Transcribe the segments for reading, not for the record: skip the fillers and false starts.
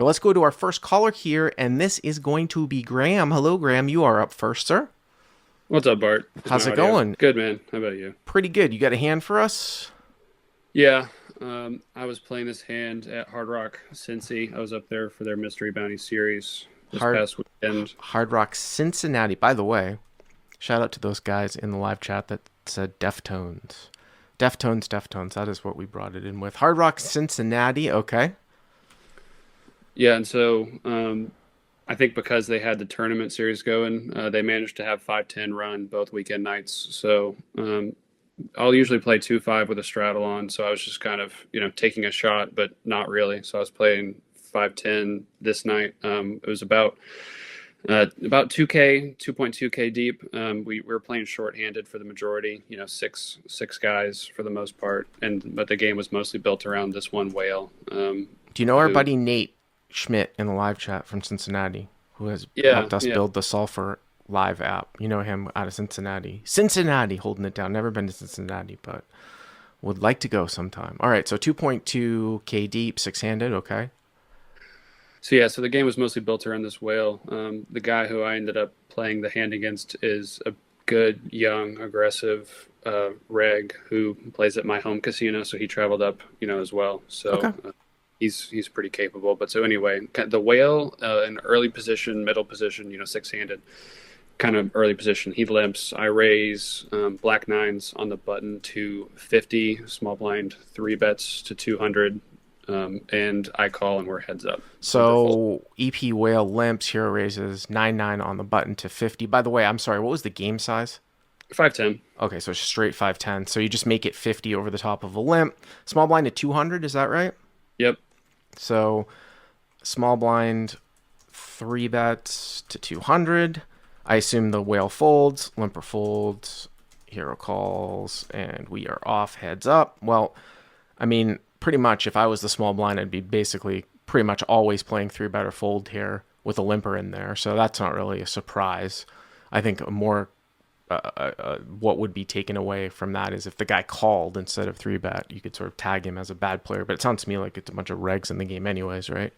But let's go to our first caller here, and this is going to be Graham. Hello, Graham. You are up first, sir. What's up, Bart? How's it going? Good, man. How about you? Pretty good. You got a hand for us? Yeah, I was playing this hand at Hard Rock Cincy. I was up there for their Mystery Bounty series this Hard past weekend. Hard Rock Cincinnati. By the way, shout out to those guys in the live chat that said Deftones. Deftones, Deftones. That is what we brought it in with. Hard Rock Cincinnati. Okay. Yeah, and so I think because they had the tournament series going, they managed to have 5-10 run both weekend nights. So I'll usually play 2-5 with a straddle on. So I was just kind of, taking a shot, but not really. So I was playing 5-10 this night. It was about 2K, 2.2K deep. We were playing shorthanded for the majority, six guys for the most part, but the game was mostly built around this one whale. Do you know our buddy Nate Schmidt in the live chat from Cincinnati, who has helped us build the Sulfur Live app? You know him out of Cincinnati. Cincinnati, holding it down. Never been to Cincinnati, but would like to go sometime. All right, so 2.2K deep, six-handed, okay. So the game was mostly built around this whale. The guy who I ended up playing the hand against is a good, young, aggressive reg who plays at my home casino, so he traveled up, as well. So okay. He's pretty capable. But so anyway, the whale in early position, middle position, six-handed kind of early position. He limps. I raise black nines on the button to 50, small blind 3 bets to 200. And I call and we're heads up. So EP Whale limps, hero raises 9-9 on the button to 50. By the way, I'm sorry, what was the game size? 5-10. Okay, so straight 5-10. So you just make it 50 over the top of a limp. Small blind to 200, is that right? Yep. So small blind 3 bets to 200. I assume the whale folds, limper folds, hero calls, and we are off heads up. Well, I mean, pretty much if I was the small blind, I'd be basically pretty much always playing 3-bet or fold here with a limper in there. So that's not really a surprise. I think a more what would be taken away from that is if the guy called instead of 3-bet, you could sort of tag him as a bad player. But it sounds to me like it's a bunch of regs in the game anyways, right?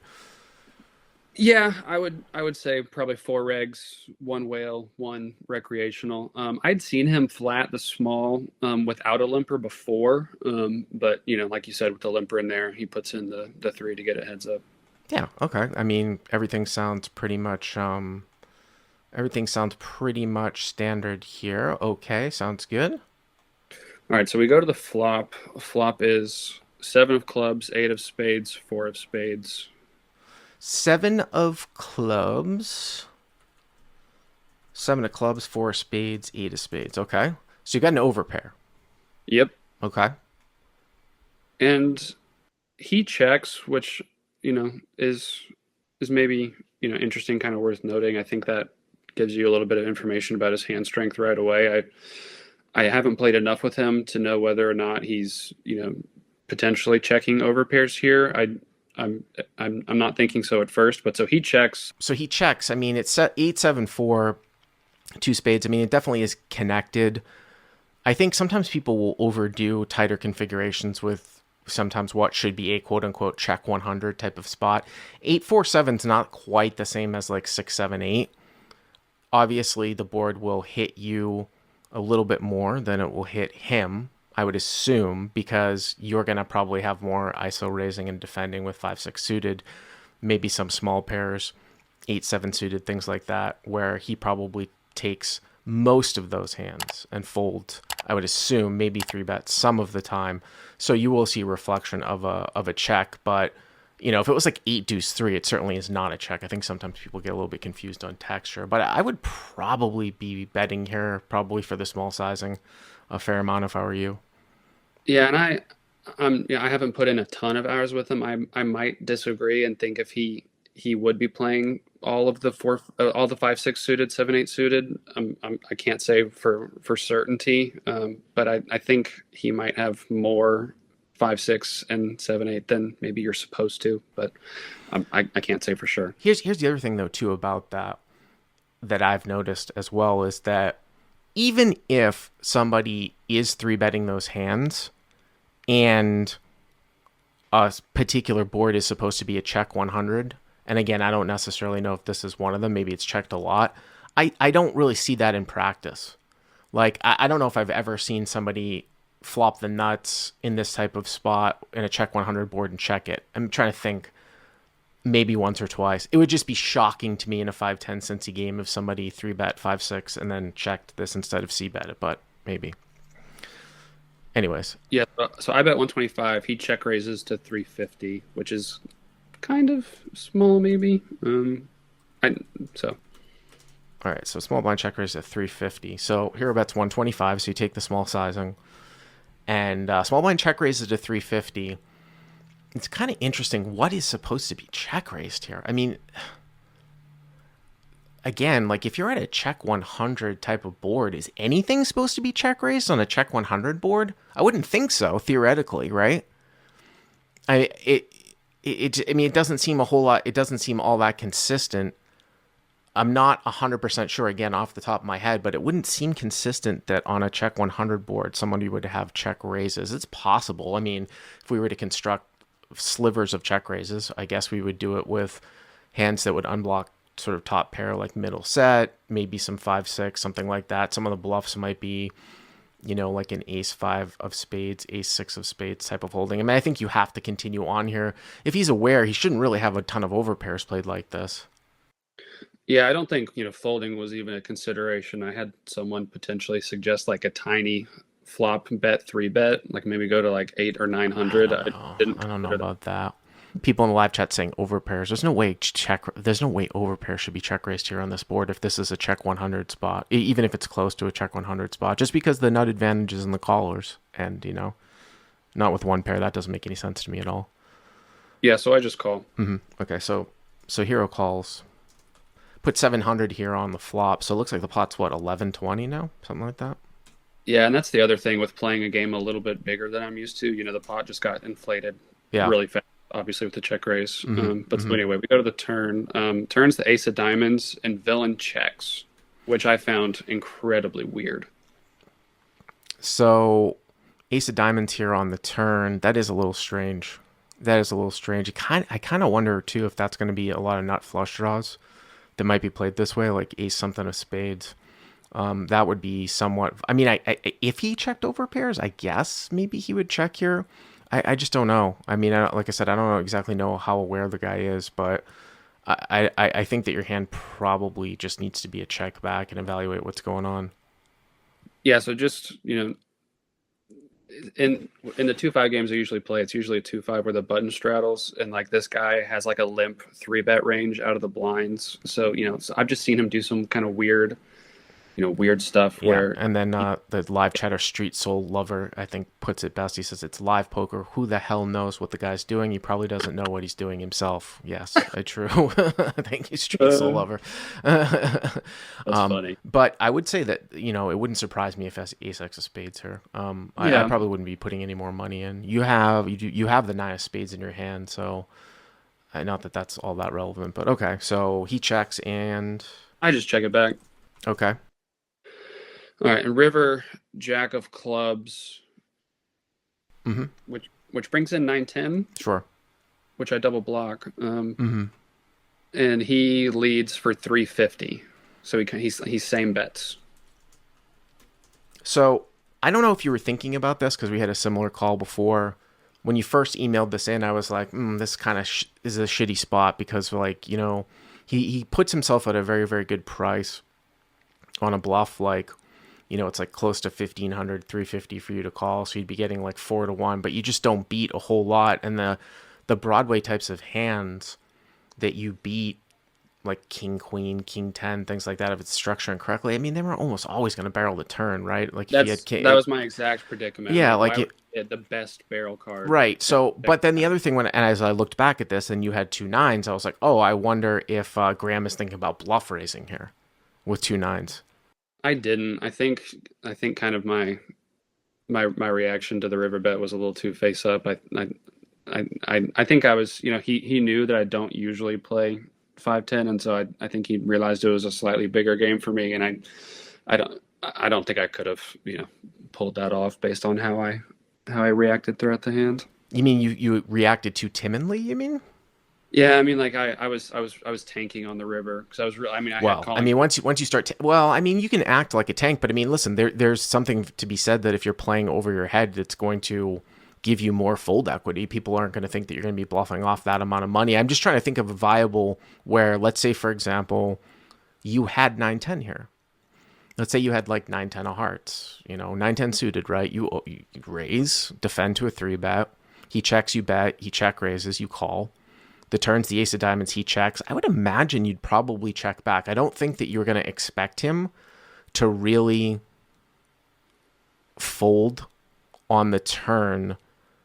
Yeah, I would say probably 4 regs, 1 whale, 1 recreational. I'd seen him flat the small without a limper before, but like you said, with the limper in there, he puts in the 3 to get it heads up. Yeah, okay. I mean, everything sounds pretty much standard here. Okay, sounds good. All right, so we go to the flop. Flop is 7 of clubs, 8 of spades, 4 of spades. 7 of clubs. 7 of clubs, 4 of spades, 8 of spades. Okay. So you got an overpair. Yep. Okay. And he checks, which, is maybe, interesting, kind of worth noting. I think that gives you a little bit of information about his hand strength right away. I haven't played enough with him to know whether or not he's, potentially checking overpairs here. I'm not thinking so at first, but so he checks. I mean, it's 8-7-4, 2 spades. I mean, it definitely is connected. I think sometimes people will overdo tighter configurations with sometimes what should be a quote unquote check 100 type of spot. 8-4-7 is not quite the same as like 6-7-8. Obviously, the board will hit you a little bit more than it will hit him, I would assume, because you're going to probably have more ISO raising and defending with 5-6 suited, maybe some small pairs, 8-7 suited, things like that, where he probably takes most of those hands and folds, I would assume, maybe 3-bets some of the time. So you will see a reflection of a check, but if it was like 8-deuce-3, it certainly is not a check. I think sometimes people get a little bit confused on texture, but I would probably be betting here, probably for the small sizing, a fair amount if I were you. Yeah, and I haven't put in a ton of hours with him. I might disagree and think if he would be playing all of the 5-6 suited, 7-8 suited. I can't say for certainty, but I think he might have more 5-6 and 7-8 than maybe you're supposed to, but I can't say for sure. Here's the other thing though too about that I've noticed as well is that even if somebody is 3-betting those hands and a particular board is supposed to be a check 100 And again, I don't necessarily know if this is one of them. Maybe it's checked a lot. I don't really see that in practice. Like, I don't know if I've ever seen somebody flop the nuts in this type of spot in a check 100 board and check it. I'm trying to think, maybe once or twice. It would just be shocking to me in a 5-10 Cincy game if somebody 3-bet 5-6 and then checked this instead of c-bet it, but maybe. Anyways. Yeah, so I bet 125. He check raises to 350, which is kind of small, maybe. I so All right, so small blind check raise at 350. So hero bet's 125, so you take the small sizing. And small blind check raises to 350. It's kind of interesting. What is supposed to be check raised here? I mean, again, like if you're at a check 100 type of board, is anything supposed to be check raised on a check 100 board? I wouldn't think so, theoretically, right? I mean, it doesn't seem a whole lot. It doesn't seem all that consistent. I'm not 100% sure, again, off the top of my head, but it wouldn't seem consistent that on a check 100 board, somebody would have check raises. It's possible. I mean, if we were to construct slivers of check raises, I guess we would do it with hands that would unblock sort of top pair, like middle set, maybe some 5-6, something like that. Some of the bluffs might be, like an ace-5 of spades, ace-6 of spades type of holding. I mean, I think you have to continue on here. If he's aware, he shouldn't really have a ton of overpairs played like this. yeah, I don't think folding was even a consideration. I had someone potentially suggest like a tiny flop bet 3-bet, like maybe go to like 8 or 900. I don't know about that. People in the live chat saying overpairs. There's no way overpair should be check raised here on this board if this is a check 100 spot, even if it's close to a check 100 spot, just because the nut advantage is in the callers, and not with one pair. That doesn't make any sense to me at all. Yeah, so I just call. Okay, so hero calls. Put 700 here on the flop, so it looks like the pot's what, 1120 now, something like that. Yeah, and that's the other thing with playing a game a little bit bigger than I'm used to. The pot just got inflated really fast, obviously with the check raise. So anyway, we go to the turn. Turn's the ace of diamonds and villain checks, which I found incredibly weird. So ace of diamonds here on the turn, that is a little strange. I kind of wonder too if that's going to be a lot of nut flush draws that might be played this way, like ace something of spades. That would be somewhat. I mean, if he checked over pairs, I guess maybe he would check here. I just don't know. I mean, like I said, I don't exactly know how aware the guy is, but I think that your hand probably just needs to be a check back and evaluate what's going on. Yeah, so just in the 2-5 games I usually play, it's usually a 2-5 where the button straddles, and like this guy has like a limp 3-bet range out of the blinds. So so I've just seen him do some kind of weird stuff where. And then the live chatter Street Soul Lover, I think, puts it best. He says it's live poker. Who the hell knows what the guy's doing? He probably doesn't know what he's doing himself. Yes, true. Thank you, Street Soul Lover. That's funny. But I would say that it wouldn't surprise me if ace x of spades here. I probably wouldn't be putting any more money in. You have the 9 of spades in your hand, so not that that's all that relevant. But okay, so he checks and I just check it back. Okay. All right, and river, jack of clubs, which brings in 9-10. Sure. Which I double block. And he leads for 350. So he's same bets. So I don't know if you were thinking about this because we had a similar call before. When you first emailed this in, I was like, this kind of is a shitty spot because he puts himself at a very, very good price on a bluff, like, it's like close to 1,500, 350 for you to call. So you'd be getting like 4-1, but you just don't beat a whole lot. And the Broadway types of hands that you beat, like King, Queen, King 10, things like that, if it's structuring correctly, I mean, they were almost always going to barrel the turn, right? Like if you had that was my exact predicament. Yeah, the best barrel card. Right. So, but then the other thing, and as I looked back at this and you had 2 9s, I was like, oh, I wonder if Graham is thinking about bluff raising here with 2 9s. I didn't. I think kind of my reaction to the river bet was a little too face up. I think I was, he knew that I don't usually play 5-10, and so I think he realized it was a slightly bigger game for me, and I don't think I could have pulled that off based on how I reacted throughout the hand. You mean you reacted too timidly? You mean? Yeah, I mean, like I was tanking on the river because I was real. I mean, I had Well, I calling. mean, once you start, well, I mean, you can act like a tank, but I mean, listen, there's something to be said that if you're playing over your head, it's going to give you more fold equity. People aren't going to think that you're going to be bluffing off that amount of money. I'm just trying to think of a viable where, let's say, for example, you had 9-10 here. Let's say you had like 9-10 of hearts, 9-10 suited, right? You raise, defend to a three bet. He checks, you bet. He check raises, you call. The turn's the ace of diamonds, he checks. I would imagine you'd probably check back. I don't think that you're going to expect him to really fold on the turn.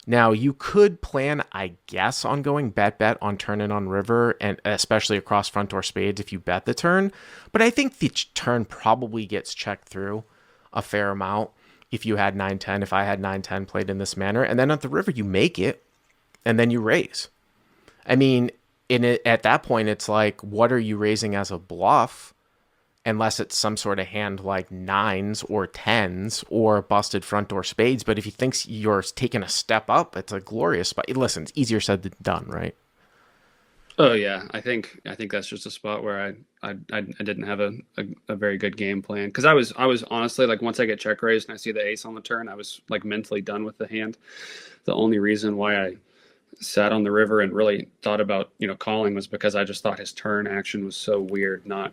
Now, you could plan, I guess, on going bet on turn and on river, and especially across front door spades if you bet the turn. But I think the turn probably gets checked through a fair amount if you had 9-10, if I had 9-10 played in this manner. And then at the river, you make it, and then you raise. I mean, at that point, it's like, what are you raising as a bluff? Unless it's some sort of hand like nines or tens or busted front door spades. But if he thinks you're taking a step up, it's a glorious spot. Listen, it's easier said than done, right? Oh yeah, I think that's just a spot where I didn't have a very good game plan because I was honestly like once I get check raised and I see the ace on the turn, I was like mentally done with the hand. The only reason why I sat on the river and really thought about calling was because I just thought his turn action was so weird, not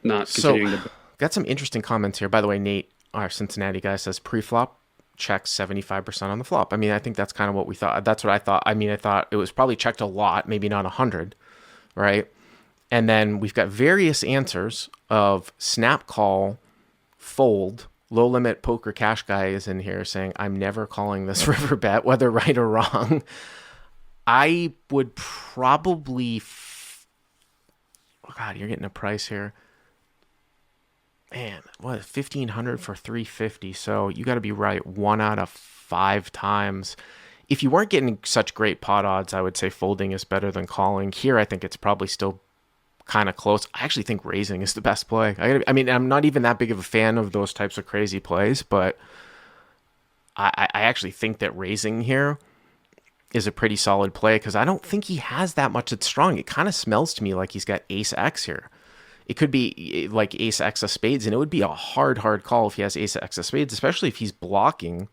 So, continuing to. got some interesting comments here. By the way, Nate, our Cincinnati guy, says pre-flop checks 75% on the flop. I mean, I think that's kind of what we thought. That's what I thought. I mean, I thought it was probably checked a lot, maybe not 100, right? And then we've got various answers of snap call, fold. Low limit poker cash guy is in here saying, I'm never calling this river bet, whether right or wrong. I would probably. Oh God, you're getting a price here. Man, what, 1,500 for 350? So you got to be right 1 out of 5 times. If you weren't getting such great pot odds, I would say folding is better than calling. Here, I think it's probably still kind of close. I actually think raising is the best play. I mean, I'm not even that big of a fan of those types of crazy plays, but I actually think that raising here is a pretty solid play because I don't think he has that much that's strong. It kind of smells to me like he's got ace X here. It could be like ace X of spades, and it would be a hard call if he has ace X of spades, especially if he's blocking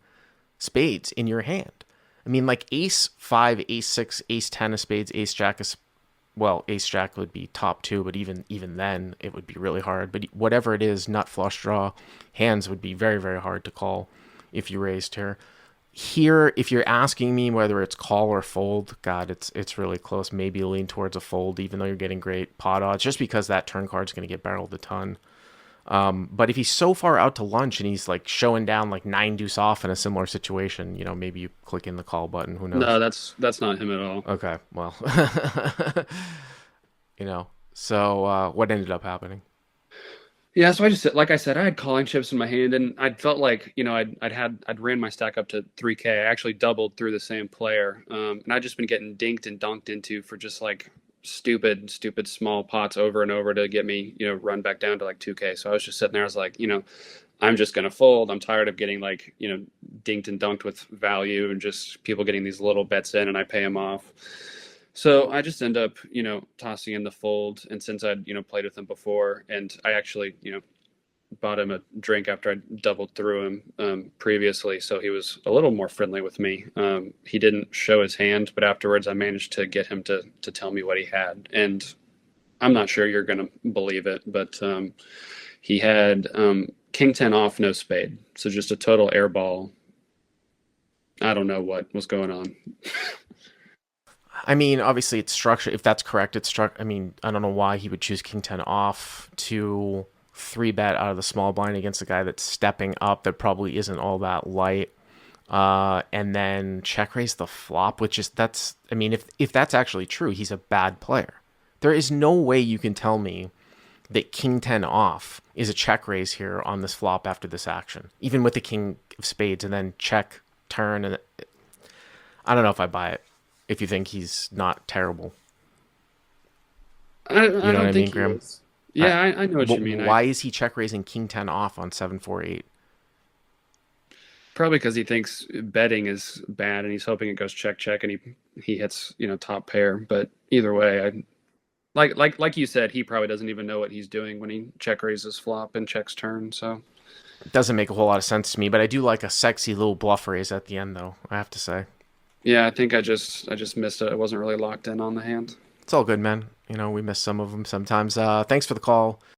spades in your hand. I mean, like ace 5, ace 6, ace 10 of spades, ace jack of well, ace jack would be top two, but even then it would be really hard. But whatever it is, nut flush draw hands would be very hard to call if you raised here. Here, if you're asking me whether it's call or fold, God, it's really close. Maybe lean towards a fold, even though you're getting great pot odds, just because that turn card's going to get barreled a ton. But if he's so far out to lunch and he's like showing down like 9 deuce off in a similar situation, maybe you click in the call button. Who No, knows? that's not him at all. Okay, well, So what ended up happening? Yeah, so I just like I said, I had calling chips in my hand, and I felt like I'd ran my stack up to 3K. I actually doubled through the same player, and I'd just been getting dinked and dunked into for just like stupid small pots over and over to get me run back down to like 2K. So I was just sitting there. I was like, I'm just gonna fold. I'm tired of getting like dinked and dunked with value and just people getting these little bets in, and I pay them off. So I just end up, tossing in the fold. And since I'd, played with him before, and I actually, bought him a drink after I doubled through him previously, so he was a little more friendly with me. He didn't show his hand, but afterwards I managed to get him to tell me what he had. And I'm not sure you're going to believe it, but he had King 10 off, no spade. So just a total airball. I don't know what was going on. I mean, obviously it's structured. If that's correct, it's struck. I mean, I don't know why he would choose King 10 off to three bet out of the small blind against a guy that's stepping up that probably isn't all that light. And then check raise the flop, which is that's. I mean, if that's actually true, he's a bad player. There is no way you can tell me that King 10 off is a check raise here on this flop after this action, even with the King of spades and then check turn. And I don't know if I buy it. If you think he's not terrible, you I know what don't I think mean, he Graham? is. I, Yeah, I know what you mean. why is he check raising King 10 off on 748? probably because he thinks betting is bad and he's hoping it goes check check and he hits top pair. But either way, I like you said, he probably doesn't even know what he's doing when he check raises flop and checks turn. So It doesn't make a whole lot of sense to me, but I do like a sexy little bluff raise at the end, though, I have to say. yeah, I think I just missed it. I wasn't really locked in on the hand. It's all good, man. We miss some of them sometimes. Thanks for the call.